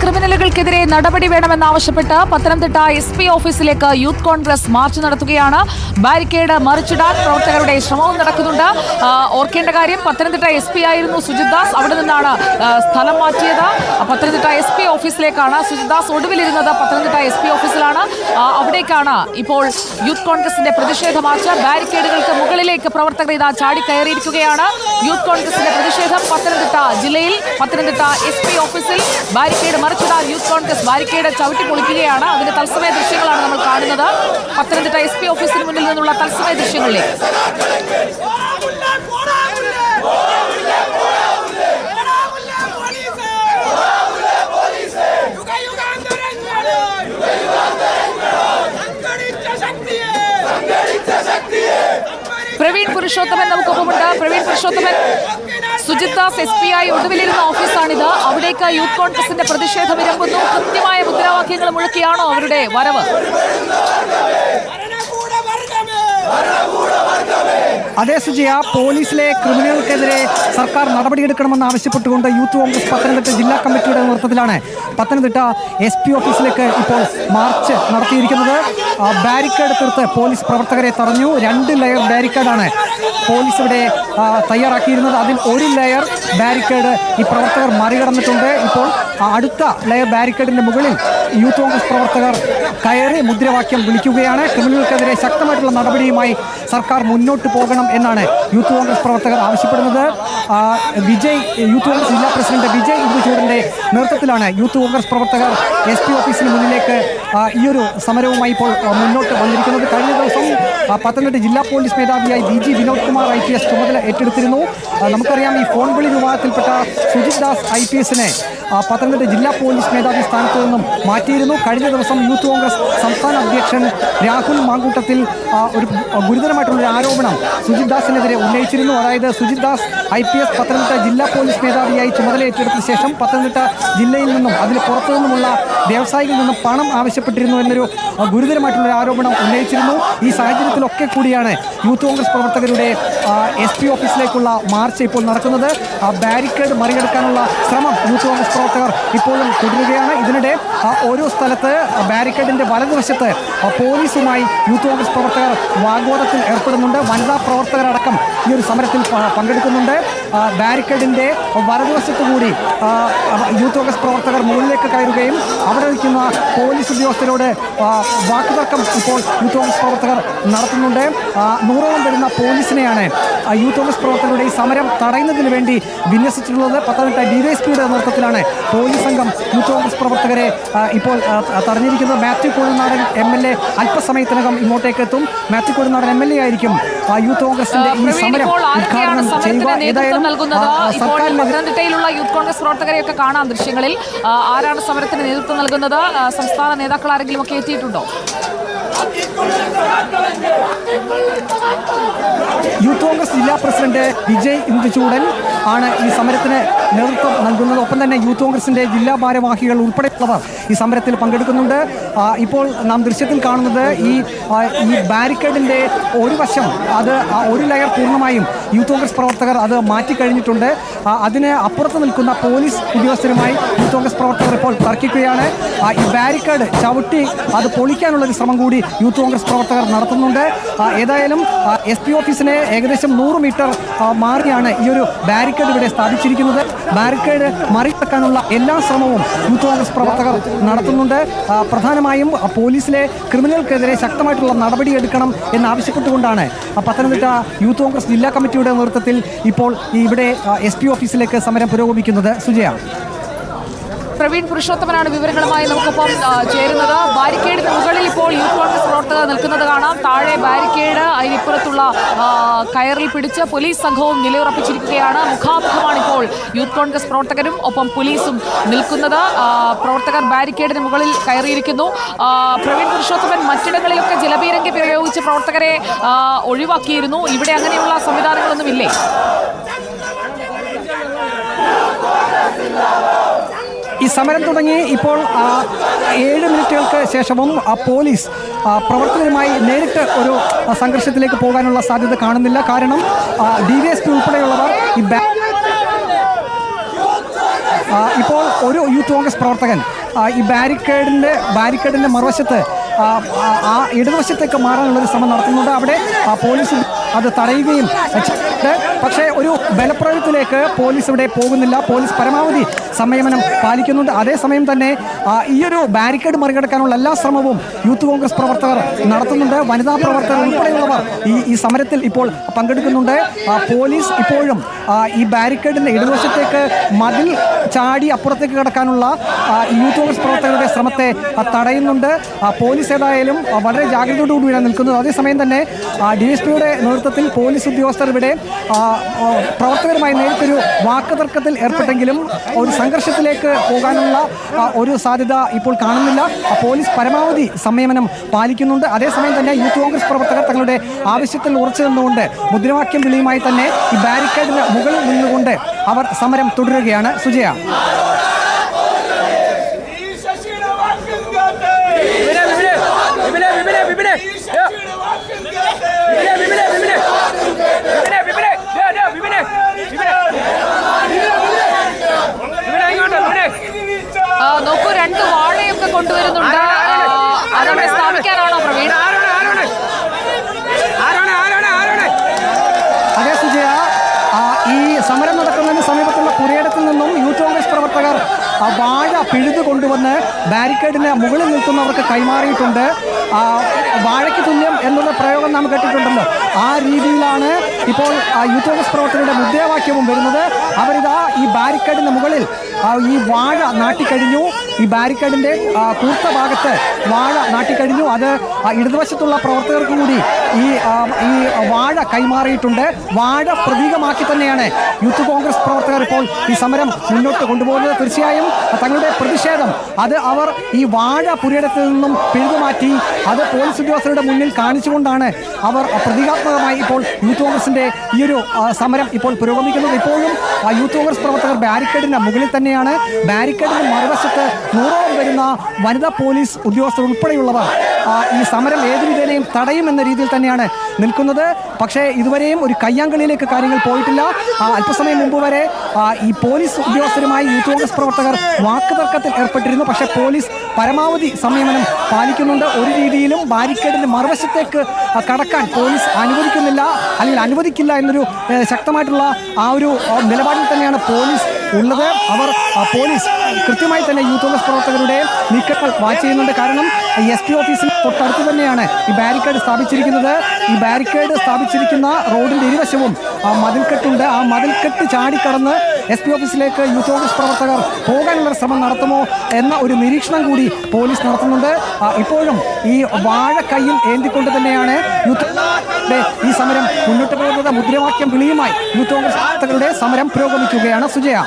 ക്രിമിനലുകൾക്കെതിരെ നടപടി വേണമെന്നാവശ്യപ്പെട്ട് പത്തനംതിട്ട SP ഓഫീസിലേക്ക് youth Congress March നടത്തുകയാണ്. ബാരിക്കേഡ് മറിച്ചിടാൻ പ്രവർത്തകരുടെ ശ്രമവും നടക്കുന്നുണ്ട്. ഓർക്കേണ്ട കാര്യം, പത്തനംതിട്ട SP ആയിരുന്നു സുജിത് ദാസ്. അവിടെ നിന്നാണ് സ്ഥലം മാറ്റിയത്. പത്തനംതിട്ട SP ഓഫീസിലേക്കാണ്. സുജിത് ദാസ് ഒടുവിലിരുന്നത് പത്തനംതിട്ട SP ഓഫീസിലാണ്. അവിടേക്കാണ് ഇപ്പോൾ യൂത്ത് കോൺഗ്രസിന്റെ പ്രതിഷേധ മാർച്ച്. ബാരിക്കേഡുകൾക്ക് മുകളിലേക്ക് പ്രവർത്തകർ ഇതാ ചാടിക്കയറിയിരിക്കുകയാണ്. യൂത്ത് കോൺഗ്രസിന്റെ പ്രതിഷേധം പത്തനംതിട്ട ജില്ലയിൽ പത്തനംതിട്ട SP ഓഫീസിൽ ബാരിക്കേഡ് മറിച്ചിടാൻ യൂത്ത് കോൺഗ്രസ് ബാരിക്കേഡ് ചവിട്ടി പൊളിക്കുകയാണ്. അതിന്റെ തത്സമയ ദൃശ്യങ്ങളാണ് നമ്മൾ കാണുന്നത്. പത്തനംതിട്ട SP ഓഫീസിന് മുന്നിൽ നിന്നുള്ള തത്സമയ ദൃശ്യങ്ങളിലേക്ക്. പ്രവീൺ പുരുഷോത്തമൻ നമുക്കൊപ്പമുണ്ട്. പ്രവീൺ പുരുഷോത്തമൻ, സുജിത് ദാസ് SP ആയി ഒടുവിലിരുന്ന ഓഫീസാണിത്. അവിടേക്ക് യൂത്ത് കോൺഗ്രസിന്റെ പ്രതിഷേധം ഇറങ്ങുന്നു. കൃത്യമായ മുദ്രാവാക്യങ്ങൾ മുഴക്കിയാണോ അവരുടെ വരവ്? അതേ സുജയ, പോലീസിലെ ക്രിമിനലുകൾക്കെതിരെ സർക്കാർ നടപടിയെടുക്കണമെന്ന് ആവശ്യപ്പെട്ടുകൊണ്ട് യൂത്ത് കോൺഗ്രസ് പത്തനംതിട്ട ജില്ലാ കമ്മിറ്റിയുടെ നേതൃത്വത്തിലാണ് പത്തനംതിട്ട SP ഓഫീസിലേക്ക് ഇപ്പോൾ മാർച്ച് നടത്തിയിരിക്കുന്നത്. ബാരിക്കേഡ് തീർത്ത് പോലീസ് പ്രവർത്തകരെ തടഞ്ഞു. 2 ലെയർ ബാരിക്കേഡാണ് പോലീസ് ഇവിടെ തയ്യാറാക്കിയിരുന്നത്. അതിൽ 1 ലെയർ ബാരിക്കേഡ് ഈ പ്രവർത്തകർ മറികടന്നിട്ടുണ്ട്. ഇപ്പോൾ അടുത്ത ലെയർ ബാരിക്കേഡിന്റെ മുകളിൽ യൂത്ത് കോൺഗ്രസ് പ്രവർത്തകർ കയറി മുദ്രാവാക്യം വിളിക്കുകയാണ്. ക്രിമിനലുകൾക്കെതിരെ ശക്തമായിട്ടുള്ള നടപടിയുമായി സർക്കാർ മുന്നോട്ട് പോകണം എന്നാണ് യൂത്ത് കോൺഗ്രസ് പ്രവർത്തകർ ആവശ്യപ്പെടുന്നത്. യൂത്ത് കോൺഗ്രസ് ജില്ലാ പ്രസിഡന്റ് വിജയ് ഇന്ദുചൂടിന്റെ നേതൃത്വത്തിലാണ് യൂത്ത് കോൺഗ്രസ് പ്രവർത്തകർ SP ഓഫീസിന് മുന്നിലേക്ക് ഈയൊരു സമരവുമായി ഇപ്പോൾ മുന്നോട്ട് വന്നിരിക്കുന്നത്. കഴിഞ്ഞ ദിവസം പത്തനംതിട്ട ജില്ലാ പോലീസ് മേധാവിയായി DG വിനോദ് കുമാർ IPS ചുമതല ഏറ്റെടുത്തിരുന്നു. നമുക്കറിയാം, ഈ ഫോൺ വിളി വിവാദത്തിൽപ്പെട്ട സുജിത് ദാസ് IPSനെ പത്തനംതിട്ട ജില്ലാ പോലീസ് മേധാവി സ്ഥാനത്ത് നിന്നും മാറ്റിയിരുന്നു. കഴിഞ്ഞ ദിവസം യൂത്ത് കോൺഗ്രസ് സംസ്ഥാന അധ്യക്ഷൻ രാഹുൽ മാങ്കൂട്ടത്തിൽ ഒരു ഗുരുതരമായിട്ടുള്ളൊരു ആരോപണം സുജിത് ദാസിനെതിരെ ഉന്നയിച്ചിരുന്നു. അതായത് സുജിത് ദാസ് IPS പത്തനംതിട്ട ജില്ലാ പോലീസ് മേധാവിയായി ചുമതല ഏറ്റെടുത്ത ശേഷം പത്തനംതിട്ട ജില്ലയിൽ നിന്നും അതിന് പുറത്തു നിന്നുമുള്ള വ്യവസായികളിൽ നിന്നും പണം ആവശ്യപ്പെട്ടിരുന്നു എന്നൊരു ഗുരുതരമായിട്ടുള്ളൊരു ആരോപണം ഉന്നയിച്ചിരുന്നു. ഈ സാഹചര്യത്തിലൊക്കെ കൂടിയാണ് യൂത്ത് കോൺഗ്രസ് പ്രവർത്തകരുടെ SP ഓഫീസിലേക്കുള്ള മാർച്ച് ഇപ്പോൾ നടക്കുന്നത്. ബാരിക്കേഡ് മറികടക്കാനുള്ള ശ്രമം യൂത്ത് കോൺഗ്രസ് പ്രവർത്തകർ ഇപ്പോഴും തുടരുകയാണ്. ഇതിനിടെ ഓരോ സ്ഥലത്ത് ബാരിക്കേഡിന്റെ വലതുവശത്ത് പോലീസുമായി യൂത്ത് കോൺഗ്രസ് പ്രവർത്തകർ വാഗ്വാദത്തിൽ ഏർപ്പെടുന്നുണ്ട്. വനിതാ പ്രവർത്തകരടക്കം ഈ ഒരു സമരത്തിൽ പങ്കെടുക്കുന്നുണ്ട്. ബാരിക്കേഡിന്റെ വലതുവശത്ത് കൂടി യൂത്ത് കോൺഗ്രസ് പ്രവർത്തകർ മുകളിലേക്ക് കയറുകയും അവിടെ നിൽക്കുന്ന പോലീസ് ഉദ്യോഗസ്ഥരോട് വാക്കുതർക്കം ഇപ്പോൾ യൂത്ത് കോൺഗ്രസ് പ്രവർത്തകർ നടത്തുന്നുണ്ട്. 100ഓളം വരുന്ന പോലീസിനെയാണ് യൂത്ത് കോൺഗ്രസ് പ്രവർത്തകരുടെ ഈ സമരം തടയുന്നതിന് വേണ്ടി വിന്യസിച്ചിട്ടുള്ളത്. പത്തനംതിട്ട DYSPയുടെ നേതൃത്വത്തിലാണ് പോലീസ് സംഘം യൂത്ത് കോൺഗ്രസ് പ്രവർത്തകരെ ഇപ്പോൾ തടഞ്ഞിരിക്കുന്നത്. മാത്യു കുഴൽനാടൻ MLA അല്പസമയത്തിനകം ഇങ്ങോട്ടേക്ക് എത്തും. മാത്യു കുഴൽനാടൻ MLA ആയിരിക്കും യൂത്ത് കോൺഗ്രസിന്റെ ഈ സമരം ഉദ്ഘാടനം ചെയ്യുക. ഏതായാലും പത്തനംതിട്ടയിലുള്ള യൂത്ത് കോൺഗ്രസ് പ്രവർത്തകരെയൊക്കെ കാണാം ദൃശ്യങ്ങളിൽ. ആരാണ് സമരത്തിന് നേതൃത്വം നൽകുന്നത്? സംസ്ഥാന നേതാക്കൾ ആരെങ്കിലും ഒക്കെ എത്തിയിട്ടുണ്ടോ? യൂത്ത് കോൺഗ്രസ് ജില്ലാ പ്രസിഡന്റ് വിജയ് ഇന്ദുചൂടൻ ആണ് ഈ സമരത്തിന് നേതൃത്വം നൽകുന്നത്. ഒപ്പം തന്നെ യൂത്ത് കോൺഗ്രസിന്റെ ജില്ലാ ഭാരവാഹികൾ ഉൾപ്പെടെയുള്ളവർ ഈ സമരത്തിൽ പങ്കെടുക്കുന്നുണ്ട്. ഇപ്പോൾ നാം ദൃശ്യത്തിൽ കാണുന്നത് ഈ ബാരിക്കേഡിന്റെ ഒരു വശം, അത് 1 ലെയർ പൂർണ്ണമായും യൂത്ത് കോൺഗ്രസ് പ്രവർത്തകർ അത് മാറ്റിക്കഴിഞ്ഞിട്ടുണ്ട്. അതിന് അപ്പുറത്ത് നിൽക്കുന്ന പോലീസ് ഉദ്യോഗസ്ഥരുമായി യൂത്ത് കോൺഗ്രസ് പ്രവർത്തകർ ഇപ്പോൾ തർക്കിക്കുകയാണ്. ഈ ബാരിക്കേഡ് ചവിട്ടി അത് പൊളിക്കാനുള്ളൊരു ശ്രമം കൂടി യൂത്ത് കോൺഗ്രസ് പ്രവർത്തകർ നടത്തുന്നുണ്ട്. ഏതായാലും SP ഓഫീസിനെ ഏകദേശം 100 മീറ്റർ മാറിയാണ് ഈ ഒരു ബാരിക്കേഡ് ഇവിടെ സ്ഥാപിച്ചിരിക്കുന്നത്. ബാരിക്കേഡ് മറികടക്കാനുള്ള എല്ലാ ശ്രമവും യൂത്ത് കോൺഗ്രസ് പ്രവർത്തകർ നടത്തുന്നുണ്ട്. പ്രധാനമായും പോലീസിലെ ക്രിമിനലുകൾക്കെതിരെ ശക്തമായിട്ടുള്ള നടപടിയെടുക്കണം എന്നാവശ്യപ്പെട്ടുകൊണ്ടാണ് പത്തനംതിട്ട യൂത്ത് കോൺഗ്രസ് ജില്ലാ കമ്മിറ്റിയുടെ നേതൃത്വത്തിൽ ഇപ്പോൾ ഇവിടെ SP ഓഫീസിലേക്ക് സമരം പുരോഗമിക്കുന്നത്. സുജയ, പ്രവീൺ പുരുഷോത്തമനാണ് വിവരങ്ങളുമായി നമുക്കൊപ്പം ചേരുന്നത്. ബാരിക്കേഡിന് മുകളിൽ ഇപ്പോൾ യൂത്ത് കോൺഗ്രസ് പ്രവർത്തകർ നിൽക്കുന്നത് കാണാം. താഴെ ബാരിക്കേഡ്, അതിനിപ്പുറത്തുള്ള കയറിൽ പിടിച്ച് പോലീസ് സംഘവും നിലയുറപ്പിച്ചിരിക്കുകയാണ്. മുഖാമുഖമാണ് ഇപ്പോൾ യൂത്ത് കോൺഗ്രസ് പ്രവർത്തകരും ഒപ്പം പോലീസും നിൽക്കുന്നത്. പ്രവർത്തകർ ബാരിക്കേഡിന് മുകളിൽ കയറിയിരിക്കുന്നു. പ്രവീൺ പുരുഷോത്തമൻ, മറ്റിടങ്ങളിലൊക്കെ ജലപീരങ്കി പ്രയോഗിച്ച് പ്രവർത്തകരെ ഒഴിവാക്കിയിരുന്നു. ഇവിടെ അങ്ങനെയുള്ള സംവിധാനങ്ങളൊന്നുമില്ലേ? ഈ സമരം തുടങ്ങി ഇപ്പോൾ 7 മിനിറ്റുകൾക്ക് ശേഷവും പോലീസ് പ്രവർത്തകരുമായി നേരിട്ട് ഒരു സംഘർഷത്തിലേക്ക് പോകാനുള്ള സാധ്യത കാണുന്നില്ല. കാരണം DYSP ഉൾപ്പെടെയുള്ളവർ ഈ ഇപ്പോൾ ഒരു യൂത്ത് കോൺഗ്രസ് പ്രവർത്തകൻ ഈ ബാരിക്കേഡിന്റെ മറുവശത്ത് ആ ഇടതുവശത്തേക്ക് മാറാനുള്ളൊരു ശ്രമം നടത്തുന്നുണ്ട്. അവിടെ പോലീസ് അത് തടയുകയും പക്ഷേ ഒരു ബലപ്രയോഗത്തിലേക്ക് പോലീസ് ഇവിടെ പോകുന്നില്ല. പോലീസ് പരമാവധി സംയമനം പാലിക്കുന്നുണ്ട്. അതേസമയം തന്നെ ഈ ഒരു ബാരിക്കേഡ് മറികടക്കാനുള്ള എല്ലാ ശ്രമവും യൂത്ത് കോൺഗ്രസ് പ്രവർത്തകർ നടത്തുന്നുണ്ട്. വനിതാ പ്രവർത്തകർ ഉൾപ്പെടെയുള്ളവർ ഈ സമരത്തിൽ ഇപ്പോൾ പങ്കെടുക്കുന്നുണ്ട്. പോലീസ് ഇപ്പോഴും ഈ ബാരിക്കേഡിന്റെ ഇടതുവശത്തേക്ക് മതിൽ ചാടി അപ്പുറത്തേക്ക് കടക്കാനുള്ള യൂത്ത് കോൺഗ്രസ് പ്രവർത്തകരുടെ ശ്രമത്തെ തടയുന്നുണ്ട്. പോലീസ് ഏതായാലും വളരെ ജാഗ്രതയോടുകൂടിയാണ് നിൽക്കുന്നത്. അതേസമയം തന്നെ DSPയുടെ നേതൃത്വത്തിൽ പോലീസ് ഉദ്യോഗസ്ഥർ ഇവിടെ പ്രവർത്തകരുമായി നേരിട്ടൊരു വാക്കുതർക്കത്തിൽ ഏർപ്പെട്ടെങ്കിലും ഒരു സംഘർഷത്തിലേക്ക് പോകാനുള്ള ഒരു സാധ്യത ഇപ്പോൾ കാണുന്നില്ല. പോലീസ് പരമാവധി സംയമനം പാലിക്കുന്നുണ്ട്. അതേസമയം തന്നെ യൂത്ത് കോൺഗ്രസ് പ്രവർത്തകർ തങ്ങളുടെ ആവശ്യത്തിൽ ഉറച്ചു നിന്നുകൊണ്ട് മുദ്രാവാക്യം വിളിയുമായി തന്നെ ഈ ബാരിക്കേഡിന് മുകളിൽ നിന്നുകൊണ്ട് അവർ സമരം തുടരുകയാണ്. സുജയ, നോക്കൂ, 2 വാഴയൊക്കെ കൊണ്ടുവരുന്നുണ്ട്. അതവിടെ സ്ഥാപിക്കാനാണോ പ്രവീൺ? അതെ സുജയ, ഈ സമരം നടക്കുന്നതിന് സമീപത്തുള്ള പുരയിടത്തിൽ നിന്നും യൂത്ത് കോൺഗ്രസ് പ്രവർത്തകർ വാഴ പിഴുതു കൊണ്ടുവന്ന് ബാരിക്കേഡിന് മുകളിൽ നിൽക്കുന്നവർക്ക് കൈമാറിയിട്ടുണ്ട്. വാഴയ്ക്ക് തുല്യം എന്നുള്ള പ്രയോഗം നാം കേട്ടിട്ടുണ്ടല്ലോ. ആ രീതിയിലാണ് ഇപ്പോൾ യൂത്ത് കോൺഗ്രസ് പ്രവർത്തകരുടെ മുദ്രാവാക്യവും വരുന്നത്. അവരിതാ ഈ ബാരിക്കേഡിന് മുകളിൽ ഈ വാഴ നാട്ടിക്കഴിഞ്ഞു. ഈ ബാരിക്കേഡിന്റെ കൂർത്ത ഭാഗത്ത് വാഴ നാട്ടിക്കഴിഞ്ഞു. അത് ഇടതുവശത്തുള്ള പ്രവർത്തകർക്ക് കൂടി ഈ വാഴ കൈമാറിയിട്ടുണ്ട്. വാഴ പ്രതീകമാക്കി തന്നെയാണ് യൂത്ത് കോൺഗ്രസ് പ്രവർത്തകർ ഇപ്പോൾ ഈ സമരം മുന്നോട്ട് കൊണ്ടുപോകുന്നത്. തീർച്ചയായും തങ്ങളുടെ പ്രതിഷേധം അത് അവർ ഈ വാഴ പുരയിടത്തിൽ നിന്നും പിഴുതുമാറ്റി അത് പോലീസ് ഉദ്യോഗസ്ഥരുടെ മുന്നിൽ കാണിച്ചുകൊണ്ടാണ് അവർ പ്രതീകാത്മകമായി ഇപ്പോൾ യൂത്ത് കോൺഗ്രസിന്റെ ഈ ഒരു സമരം ഇപ്പോൾ പുരോഗമിക്കുന്നത്. ഇപ്പോഴും യൂത്ത് കോൺഗ്രസ് പ്രവർത്തകർ ബാരിക്കേഡിന്റെ മുകളിൽ തന്നെയാണ്. ബാരിക്കേഡിന്റെ മറുവശത്ത് 100ഓളം വരുന്ന വനിതാ പോലീസ് ഉദ്യോഗസ്ഥർ ഉൾപ്പെടെയുള്ളവർ ഈ സമരം ഏത് വിധേനയും തടയുമെന്ന രീതിയിൽ തന്നെയാണ് നിൽക്കുന്നത്. പക്ഷേ ഇതുവരെയും ഒരു കയ്യാങ്കളിയിലേക്ക് കാര്യങ്ങൾ പോയിട്ടില്ല. അല്പസമയം മുമ്പ് വരെ ഈ പോലീസ് ഉദ്യോഗസ്ഥരുമായി യൂത്ത് കോൺഗ്രസ് പ്രവർത്തകർ വാക്കുതർക്കത്തിൽ ഏർപ്പെട്ടിരുന്നു. പക്ഷേ പോലീസ് പരമാവധി സംയമനം പാലിക്കുന്നുണ്ട്. ഒരു രീതിയിലും ബാരിക്കേഡിന്റെ മറുവശത്തേക്ക് കടക്കാൻ പോലീസ് അനുവദിക്കുന്നില്ല, അല്ലെങ്കിൽ അനുവദിക്കില്ല എന്നൊരു ശക്തമായിട്ടുള്ള ആ ഒരു നിലപാടിൽ തന്നെയാണ് പോലീസ് ഉള്ളത്. പോലീസ് കൃത്യമായി തന്നെ യൂത്ത് കോൺഗ്രസ് പ്രവർത്തകരുടെ നീക്കങ്ങൾ വാച്ച് ചെയ്യുന്നുണ്ട്. കാരണം SP ഓഫീസിന് തൊട്ടടുത്ത് തന്നെയാണ് ഈ ബാരിക്കേഡ് സ്ഥാപിച്ചിരിക്കുന്നത്. ഈ ബാരിക്കേഡ് സ്ഥാപിച്ചിരിക്കുന്ന റോഡിന്റെ ഇരുവശവും മതിൽക്കെട്ടുണ്ട്. ആ മതിൽക്കെട്ട് ചാടിക്കടന്ന് SP ഓഫീസിലേക്ക് യൂത്ത് കോൺഗ്രസ് പ്രവർത്തകർ പോകാനുള്ള ശ്രമം നടത്തുമോ എന്ന ഒരു നിരീക്ഷണം കൂടി പോലീസ് നടത്തുന്നുണ്ട്. ഇപ്പോഴും ഈ വാഴ കയ്യിൽ ഏന്തിക്കൊണ്ട് തന്നെയാണ് യൂത്ത് ഈ സമരം മുന്നോട്ട് പോകുന്നത്. മുദ്രാവാക്യം വിളിയുമായി യൂത്ത് കോൺഗ്രസ് പ്രവർത്തകരുടെ സമരം പുരോഗമിക്കുകയാണ്. സുജയ.